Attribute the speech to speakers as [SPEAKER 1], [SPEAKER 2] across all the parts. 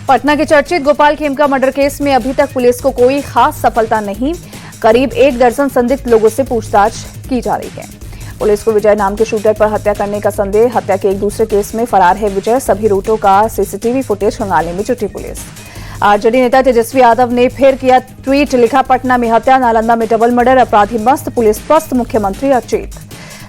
[SPEAKER 1] पटना के चर्चित Gopal Khemka murder case में अभी तक पुलिस को कोई खास सफलता नहीं। करीब 1 दर्जन संदिग्ध लोगों से पूछताछ की जा रही है। पुलिस को विजय नाम के शूटर पर हत्या करने का संदेह। हत्या के एक दूसरे केस में फरार है विजय। सभी रूटों का सीसीटीवी फुटेज खंगालने में जुटी पुलिस। आरजेडी नेता तेजस्वी यादव ने फिर किया ट्वीट, लिखा पटना में हत्या, नालंदा में डबल मर्डर, अपराधी मस्त, पुलिस पस्त, मुख्यमंत्री अचेत।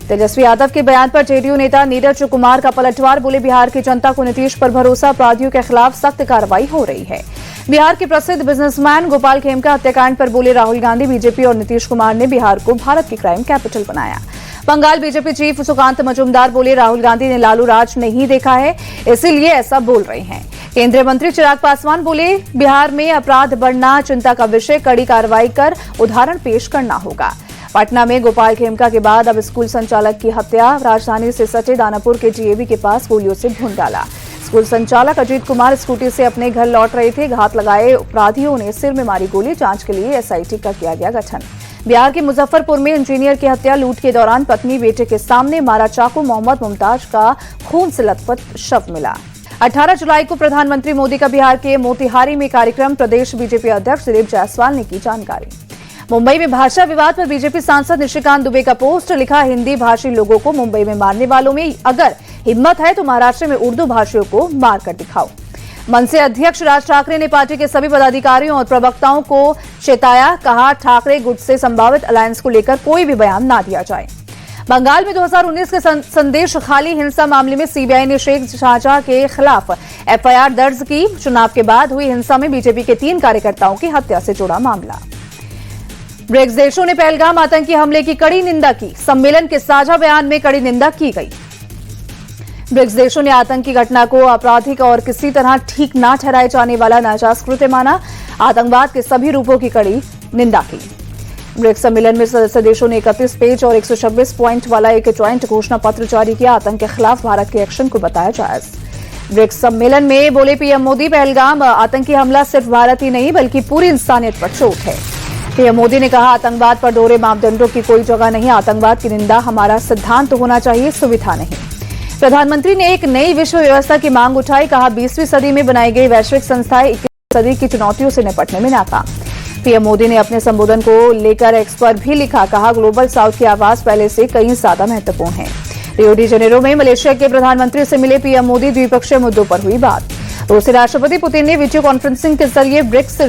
[SPEAKER 1] तेजस्वी यादव के बयान पर जेडीयू नेता नीरज कुमार का पलटवार, बोले बिहार की जनता को नीतीश पर भरोसा, अपराधियों के खिलाफ सख्त कार्रवाई हो रही है। बिहार के प्रसिद्ध बिजनेसमैन गोपाल खेमका हत्याकांड पर बोले राहुल गांधी, बीजेपी और नीतीश कुमार ने बिहार को भारत की क्राइम कैपिटल बनाया। बंगाल बीजेपी चीफ सुकांत मजूमदार बोले राहुल गांधी ने लालू राज नहीं देखा है, इसीलिए ऐसा बोल रहे हैं। केंद्रीय मंत्री चिराग पासवान बोले बिहार में अपराध बढ़ना चिंता का विषय, कड़ी कार्रवाई कर उदाहरण पेश करना होगा। पटना में गोपाल खेमका के बाद अब स्कूल संचालक की हत्या। राजधानी से सटे दानापुर के जीएवी के पास गोलियों से भून डाला। स्कूल संचालक अजीत कुमार स्कूटी से अपने घर लौट रहे थे। घात लगाए अपराधियों ने सिर में मारी गोली। जांच के लिए एसआईटी का किया गया गठन। बिहार के मुजफ्फरपुर में इंजीनियर की हत्या। लूट के दौरान पत्नी बेटे के सामने मारा चाकू। मोहम्मद मुमताज का खून से लथपथ शव मिला। 18 जुलाई को प्रधानमंत्री मोदी का बिहार के मोतिहारी में कार्यक्रम। प्रदेश बीजेपी अध्यक्ष दिलीप जायसवाल ने की जानकारी। मुंबई में भाषा विवाद पर बीजेपी सांसद निशिकांत दुबे का पोस्ट, लिखा हिंदी भाषी लोगों को मुंबई में मारने वालों में अगर हिम्मत है तो महाराष्ट्र में उर्दू भाषियों को मारकर दिखाओ। मनसे अध्यक्ष राज ठाकरे ने पार्टी के सभी पदाधिकारियों और प्रवक्ताओं को चेताया, कहा ठाकरे गुट से संभावित अलायंस को लेकर कोई भी बयान ना दिया जाए। बंगाल में 2019 के संदेश खाली हिंसा मामले में सीबीआई ने शेख शाहजहां के खिलाफ एफआईआर दर्ज की। चुनाव के बाद हुई हिंसा में बीजेपी के 3 कार्यकर्ताओं की हत्या से जुड़ा मामला। ब्रिक्स देशों ने पहलगाम आतंकी हमले की कड़ी निंदा की। सम्मेलन के साझा बयान में कड़ी निंदा की गई। ब्रिक्स देशों ने आतंकी घटना को आपराधिक और किसी तरह ठीक न ठहराए जाने वाला नाजायज कृत्य माना। आतंकवाद के सभी रूपों की कड़ी निंदा की। ब्रिक्स सम्मेलन में सदस्य देशों ने 31 पेज और 126 पॉइंट वाला एक ज्वाइंट घोषणा पत्र जारी किया। आतंक के खिलाफ भारत के एक्शन को बताया जायज। ब्रिक्स सम्मेलन में बोले पीएम मोदी, पहलगाम आतंकी हमला सिर्फ भारत ही नहीं बल्कि पूरी इंसानियत पर चोट है। पीएम मोदी ने कहा आतंकवाद पर दोहरे मापदंडों की कोई जगह नहीं। आतंकवाद की निंदा हमारा सिद्धांत होना चाहिए, सुविधा नहीं। प्रधानमंत्री ने एक नई विश्व व्यवस्था की मांग उठाई। कहा 20वीं सदी में बनाई गई वैश्विक संस्थाएं 21वीं सदी की चुनौतियों से निपटने में नाकाम। पीएम मोदी ने अपने संबोधन को लेकर एक्स पर भी लिखा, कहा ग्लोबल साउथ की आवाज पहले से कहीं ज्यादा महत्वपूर्ण है। रियो डी जेनेरो में मलेशिया के प्रधानमंत्री से मिले पीएम मोदी। द्विपक्षीय मुद्दों पर हुई बात। रूसी राष्ट्रपति पुतिन ने वीडियो कॉन्फ्रेंसिंग के जरिए ब्रिक्स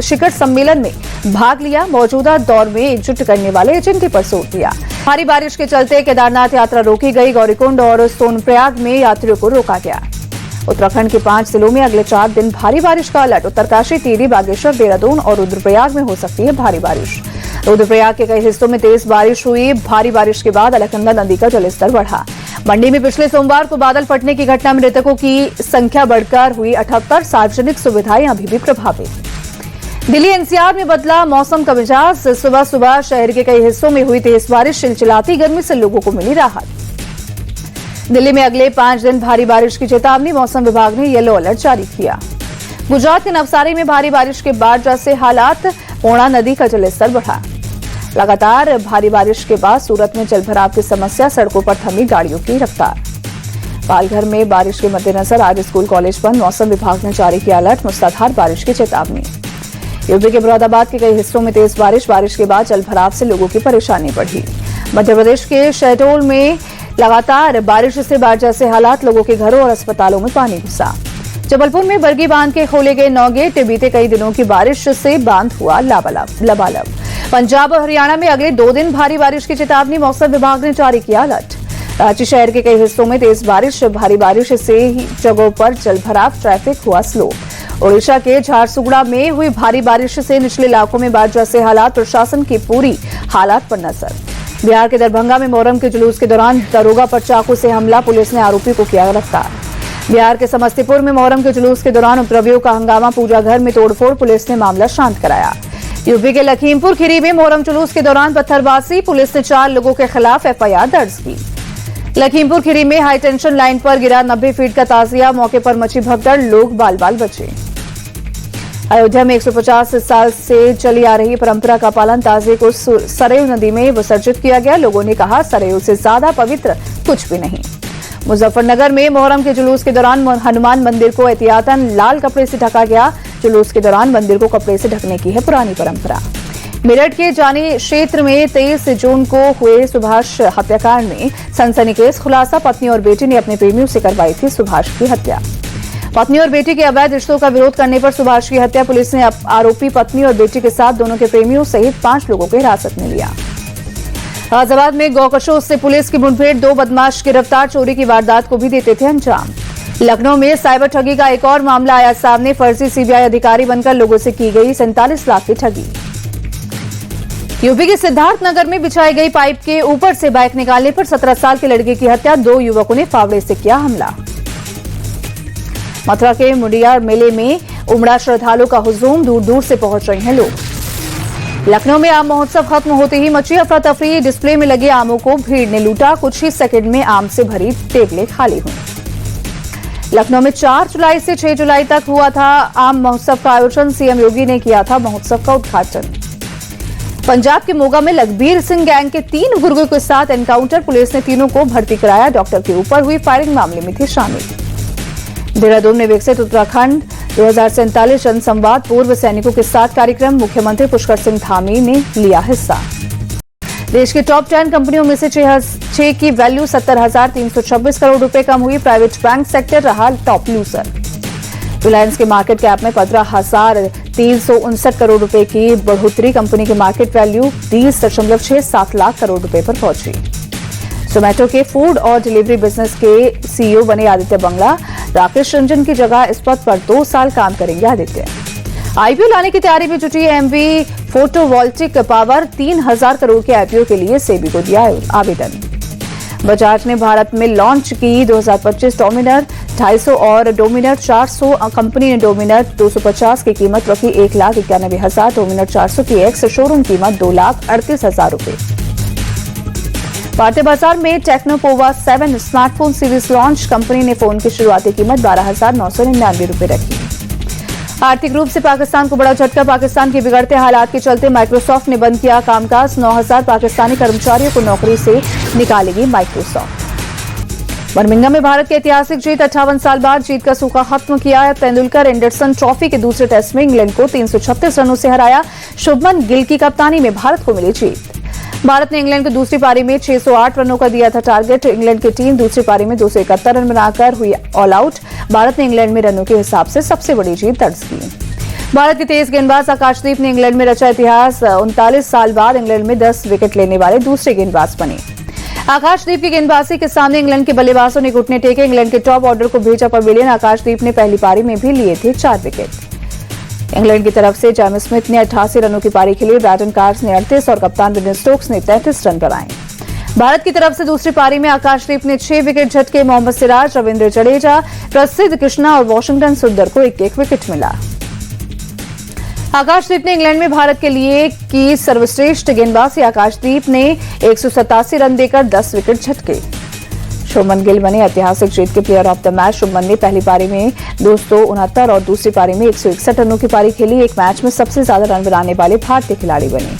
[SPEAKER 1] शिखर सम्मेलन में भाग लिया। मौजूदा दौर में एकजुट करने वाले एजेंडे पर जोर दिया। भारी बारिश के चलते केदारनाथ यात्रा रोकी गई। गौरीकुंड और सोनप्रयाग में यात्रियों को रोका गया। उत्तराखंड के 5 जिलों में अगले 4 दिन भारी बारिश का अलर्ट। उत्तरकाशी, टिहरी, बागेश्वर, देहरादून और रुद्रप्रयाग में हो सकती है भारी बारिश। रुद्रप्रयाग के कई हिस्सों में तेज बारिश हुई। भारी बारिश के बाद अलकनंदा नदी का जलस्तर बढ़ा। मंडी में पिछले सोमवार को बादल फटने की घटना में मृतकों की संख्या बढ़कर हुई 78। सार्वजनिक सुविधाएं अभी भी प्रभावित। दिल्ली एनसीआर में बदला मौसम का मिजाज। सुबह सुबह शहर के कई हिस्सों में हुई तेज बारिश। चिलचिलाती गर्मी से लोगों को मिली राहत। दिल्ली में अगले 5 दिन भारी बारिश की चेतावनी। मौसम विभाग ने येलो अलर्ट जारी किया। गुजरात के नवसारी में भारी बारिश के बाद जैसे हालात। पूर्णा नदी का जलस्तर बढ़ा। लगातार भारी बारिश के बाद सूरत में जलभराव की समस्या। सड़कों पर थमी गाड़ियों की रफ्तार। पालघर में बारिश के मद्देनजर आज स्कूल कॉलेज बंद। मौसम विभाग ने जारी किया अलर्ट। मूसलाधार बारिश की चेतावनी। यूपी के मुरादाबाद के कई हिस्सों में तेज बारिश। बारिश के बाद जलभराव से लोगों की परेशानी बढ़ी। मध्य प्रदेश के शहडोल में लगातार बारिश से बाढ़ जैसे हालात। लोगों के घरों और अस्पतालों में पानी घुसा। जबलपुर में बरगी बांध के खोले गए 9 गेट। बीते कई दिनों की बारिश से बांध हुआ लबालब। पंजाब और हरियाणा में अगले 2 दिन भारी बारिश की चेतावनी। मौसम विभाग ने जारी किया अलर्ट। रांची शहर के कई हिस्सों में तेज बारिश। भारी बारिश से ही जगहों पर जलभराव। ट्रैफिक हुआ स्लो। ओडिशा के झारसुगुड़ा में हुई भारी बारिश से निचले इलाकों में बाढ़ जैसे हालात। प्रशासन की पूरी हालात पर नजर। बिहार के दरभंगा में मोहर्रम के जुलूस के दौरान दरोगा पर चाकू से हमला। पुलिस ने आरोपी को किया गिरफ्तार। बिहार के समस्तीपुर में मोहर्रम के जुलूस के दौरान उपद्रवियों का हंगामा। पूजा घर में तोड़फोड़। पुलिस ने मामला शांत कराया। यूपी के लखीमपुर खीरी में मोहर्रम जुलूस के दौरान पत्थरबाजी। पुलिस ने 4 लोगों के खिलाफ एफआईआर दर्ज की। लखीमपुर खीरी में हाई टेंशन लाइन पर गिरा 90 फीट का ताजिया। मौके पर मची भगदड़। लोग बाल बाल बचे। अयोध्या में 150 साल से चली आ रही परंपरा का पालन। ताजिए को सरयू नदी में विसर्जित किया गया। लोगों ने कहा सरयू से ज्यादा पवित्र कुछ भी नहीं। मुजफ्फरनगर में मोहर्रम के जुलूस के दौरान हनुमान मंदिर को एहतियातन लाल कपड़े से ढका गया। जुलूस के दौरान मंदिर को कपड़े से ढकने की है पुरानी परंपरा। मेरठ के जानी क्षेत्र में 23 जून को हुए सुभाष हत्याकांड में सनसनीखेज खुलासा। पत्नी और बेटी ने अपने प्रेमियों से करवाई थी सुभाष की हत्या। पत्नी और बेटी के अवैध रिश्तों का विरोध करने पर सुभाष की हत्या। पुलिस ने आरोपी पत्नी और बेटी के साथ दोनों के प्रेमियों सहित 5 लोगों को हिरासत में लिया। गाजियाबाद में गौकशों से पुलिस की मुठभेड़, 2 बदमाश गिरफ्तार। चोरी की वारदात को भी देते थे अंजाम। लखनऊ में साइबर ठगी का एक और मामला आया सामने। फर्जी सीबीआई अधिकारी बनकर लोगों से की गई 47 लाख की ठगी। यूपी के सिद्धार्थनगर में बिछाई गई पाइप के ऊपर से बाइक निकालने पर 17 साल के लड़के की हत्या। 2 युवकों ने फावड़े से किया हमला। मथुरा के मुंडिया मेले में उमड़ा श्रद्धालुओं का हुजूम, दूर दूर से पहुंच रहे हैं लोग। लखनऊ में आम महोत्सव खत्म होते ही मची अफरा तफरी। डिस्प्ले में लगे आमों को भीड़ ने लूटा। कुछ ही सेकंड में आम से भरी टेबलें खाली हुई। लखनऊ में 4 जुलाई से 6 जुलाई तक हुआ था आम महोत्सव का आयोजन। सीएम योगी ने किया था महोत्सव का उद्घाटन। पंजाब के मोगा में लखबीर सिंह गैंग के 3 गुर्गों के साथ एनकाउंटर। पुलिस ने तीनों को भर्ती कराया। डॉक्टर के ऊपर हुई फायरिंग मामले में थे शामिल। देहरादून में विकसित उत्तराखंड 2047 जनसंवाद, पूर्व सैनिकों के साथ कार्यक्रम। मुख्यमंत्री पुष्कर सिंह धामी ने लिया हिस्सा। देश की टॉप 10 कंपनियों में से 6 की वैल्यू 70,326 करोड़ रुपए कम हुई। प्राइवेट बैंक सेक्टर रहा टॉप लूजर। रिलायंस के मार्केट कैप में 15,359 करोड़ रुपए की बढ़ोतरी। कंपनी की मार्केट वैल्यू 20.67 लाख करोड़ रुपए पर पहुंची। जोमेटो के फूड और डिलीवरी बिजनेस के सीईओ बने आदित्य बंगला। राकेश रंजन की जगह इस पद पर 2 साल काम करेंगे आदित्य। आईपीओ लाने की तैयारी में जुटी एमवी फोटोवोल्टिक पावर। 3,000 करोड़ के आईपीओ के लिए सेबी को दिया आवेदन। बजाज ने भारत में लॉन्च की 2025 डोमिनर 250 और डोमिनर 400। कंपनी ने डोमिनर 250 की कीमत रखी 1,91,000। डोमिनर 400 की एक्स शोरूम कीमत 2,38,000 रुपए। भारतीय बाजार में Tecno Pova 7 smartphone series launch. Company ने फोन की शुरुआती कीमत 12,999 रुपए रखी। आर्थिक रूप से पाकिस्तान को बड़ा झटका। पाकिस्तान के बिगड़ते हालात के चलते माइक्रोसॉफ्ट ने बंद किया कामकाज। 9,000 पाकिस्तानी कर्मचारियों को नौकरी से निकालेगी माइक्रोसॉफ्ट। बर्मिंघम में भारत की ऐतिहासिक जीत। 58 साल बाद जीत का सूखा खत्म किया। तेंदुलकर एंडरसन ट्रॉफी के दूसरे टेस्ट में इंग्लैंड को 336 रनों से हराया। शुभमन गिल की कप्तानी में भारत को मिली जीत। भारत ने इंग्लैंड को दूसरी पारी में 608 रनों का दिया था टारगेट। इंग्लैंड की टीम दूसरी पारी में 271 रन बनाकर हुई ऑल आउट। भारत ने इंग्लैंड में रनों के हिसाब से सबसे बड़ी जीत दर्ज की। भारत के तेज गेंदबाज आकाशदीप ने इंग्लैंड में रचा इतिहास। 39 साल बाद इंग्लैंड में 10 विकेट लेने वाले दूसरे गेंदबाज बने। आकाशदीप की गेंदबाजी के सामने इंग्लैंड के बल्लेबाजों ने घुटने टेके। इंग्लैंड के टॉप ऑर्डर को भेजा पवेलियन। आकाशदीप ने पहली पारी में भी लिए थे 4 विकेट। इंग्लैंड की तरफ से जेम्स स्मिथ ने 88 रनों की पारी खेली। ब्रैडन कार्स ने 38 और कप्तान विलियम स्टोक्स ने 33 रन बनाए। भारत की तरफ से दूसरी पारी में आकाशदीप ने 6 विकेट झटके। मोहम्मद सिराज, रविंद्र जडेजा, प्रसिद्ध कृष्णा और वॉशिंगटन सुंदर को 1-1 विकेट मिला। आकाशदीप ने इंग्लैंड में भारत के लिए की सर्वश्रेष्ठ गेंदबाजी। आकाशदीप ने 187 रन देकर 10 विकेट झटके। शुभमन गिल बने ऐतिहासिक जीत के player of the match. Shubman ने पहली पारी में 269 और दूसरी पारी में 161 रनों की पारी खेली। एक मैच में सबसे ज्यादा रन बनाने वाले भारतीय खिलाड़ी बने।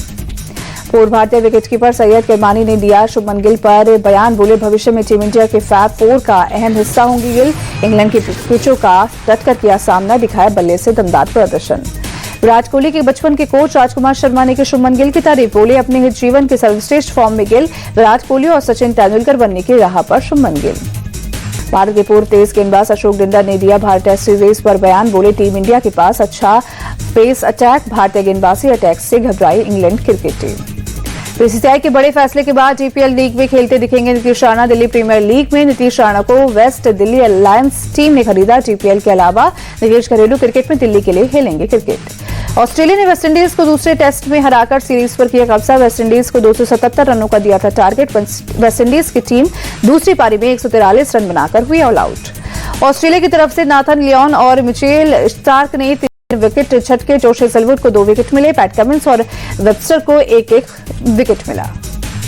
[SPEAKER 1] पूर्व भारतीय विकेटकीपर सैयद किरमानी ने दिया शुभमन गिल पर बयान। बोले भविष्य में टीम इंडिया के फैब 4 का अहम हिस्सा होंगे गिल। इंग्लैंड की पिचों का डटकर किया सामना। दिखाया बल्ले से दमदार प्रदर्शन। विराट कोहली के बचपन के कोच राजकुमार शर्मा ने की शुभमन गिल की तारीफ। बोले अपने ही जीवन के सर्वश्रेष्ठ फॉर्म में गिल। विराट कोहली और सचिन तेंदुलकर बनने की राह पर शुभमन गिल। भारत के पूर्व तेज गेंदबाज अशोक डिंडा ने दिया भारत टेस्ट सीरीज पर बयान। बोले टीम इंडिया के पास अच्छा पेस अटैक। भारतीय गेंदबाजी अटैक से घबराई इंग्लैंड क्रिकेट टीम। बीसीसीआई के बड़े फैसले के बाद जीपीएल लीग में खेलते दिखेंगे नीतीश राणा। दिल्ली प्रीमियर लीग में नीतीश राणा को वेस्ट दिल्ली अलायंस टीम ने खरीदा। जीपीएल के अलावा नीतीश घरेलू क्रिकेट में दिल्ली के लिए खेलेंगे क्रिकेट। ऑस्ट्रेलिया ने वेस्टइंडीज को दूसरे टेस्ट में हराकर सीरीज पर किया कब्जा। वेस्टइंडीज को 277 रनों का दिया था टारगेट। वेस्टइंडीज की टीम दूसरी पारी में 143 रन बनाकर हुई ऑल आउट। ऑस्ट्रेलिया की तरफ से नाथन लियोन और मिचेल स्टार्क ने 3 विकेट झटके। जोश हेजलवुड को 2 विकेट मिले। पैट कमिंस और वेबस्टर को 1-1 विकेट मिला।